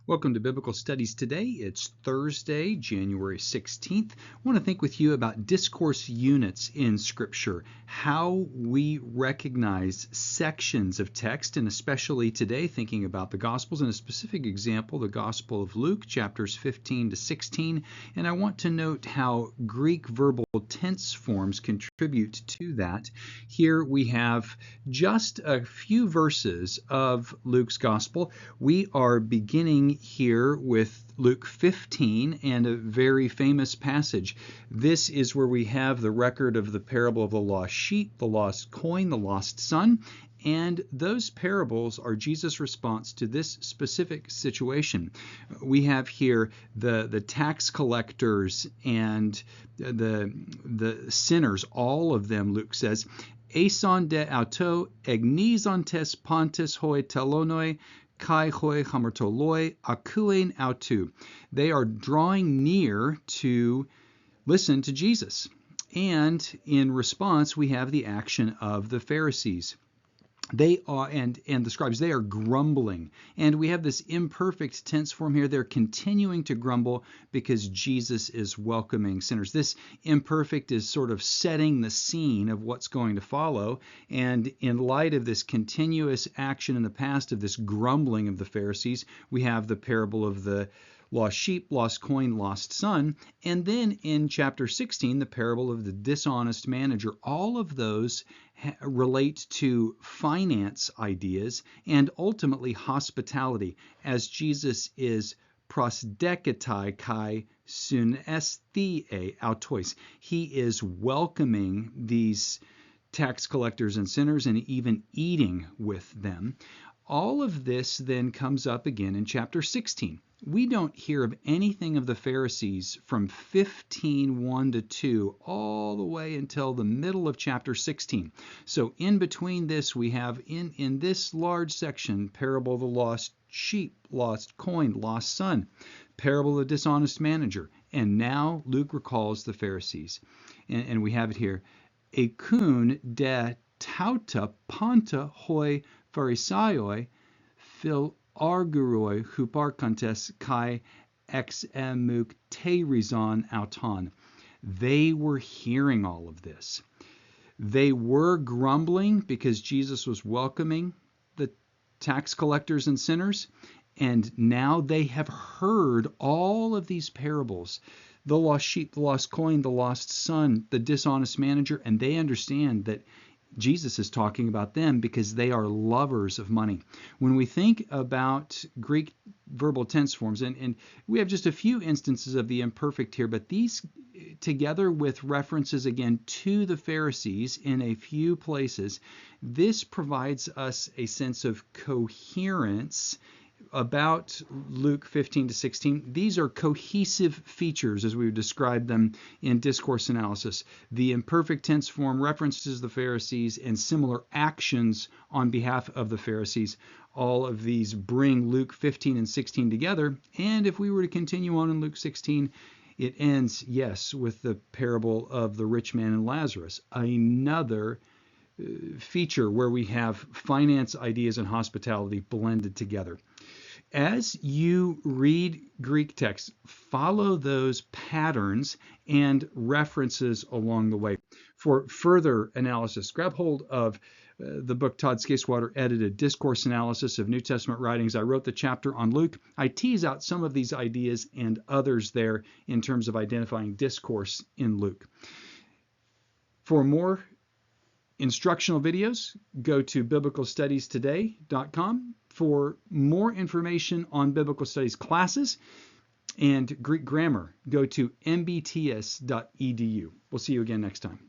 Welcome to Biblical Studies today. It's Thursday, January 16th. I want to think with you about discourse units in Scripture, how we recognize sections of text, and especially today thinking about the Gospels, and a specific example, the Gospel of Luke, chapters 15 to 16. And I want to note how Greek verbal tense forms contribute to that. Here we have just a few verses of Luke's Gospel. We are beginning here with Luke 15 and a very famous passage. This is where we have the record of the parable of the lost sheep, the lost coin, the lost son, and those parables are Jesus' response to this specific situation. We have here the tax collectors and the sinners, all of them, Luke says, Eson de auto egnizon tes pontes hoi telonoi kai hoi hamartoloi akuen autu. They are drawing near to listen to Jesus. And in response, we have the action of the Pharisees. They are, and the scribes, they are grumbling. And we have this imperfect tense form here. They're continuing to grumble because Jesus is welcoming sinners. This imperfect is sort of setting the scene of what's going to follow. And in light of this continuous action in the past of this grumbling of the Pharisees, we have the parable of the lost sheep, lost coin, lost son. And then in chapter 16, the parable of the dishonest manager. All of those relate to finance ideas and ultimately hospitality, as Jesus is prosdeketai kai sunesthie autois. He is welcoming these tax collectors and sinners and even eating with them. All of this then comes up again in chapter 16. We don't hear of anything of the Pharisees from 15:1 to 2 all the way until the middle of chapter 16. So in between this, we have in this large section, parable of the lost sheep, lost coin, lost son, parable of the dishonest manager. And now Luke recalls the Pharisees. And we have it here. Ekun de tauta ponta hoi Pharisaioi phil arguroi huparkantes kai exemukterizon auton. They were hearing all of this. They were grumbling because Jesus was welcoming the tax collectors and sinners, and now they have heard all of these parables. The lost sheep, the lost coin, the lost son, the dishonest manager, and they understand that Jesus is talking about them because they are lovers of money. When we think about Greek verbal tense forms, and we have just a few instances of the imperfect here, but these together with references again to the Pharisees in a few places, this provides us a sense of coherence about Luke 15 to 16. These are cohesive features as we've described them in discourse analysis. The imperfect tense form references the Pharisees and similar actions on behalf of the Pharisees. All of these bring Luke 15 and 16 together. And if we were to continue on in Luke 16, it ends, yes, with the parable of the rich man and Lazarus, another feature where we have finance ideas and hospitality blended together. As you read Greek text, follow those patterns and references along the way. For further analysis, grab hold of the book Todd Skasewater edited, Discourse Analysis of New Testament Writings. I wrote the chapter on Luke. I tease out some of these ideas and others there in terms of identifying discourse in Luke. For more instructional videos, go to biblicalstudiestoday.com. For more information on biblical studies classes and Greek grammar, go to mbts.edu. We'll see you again next time.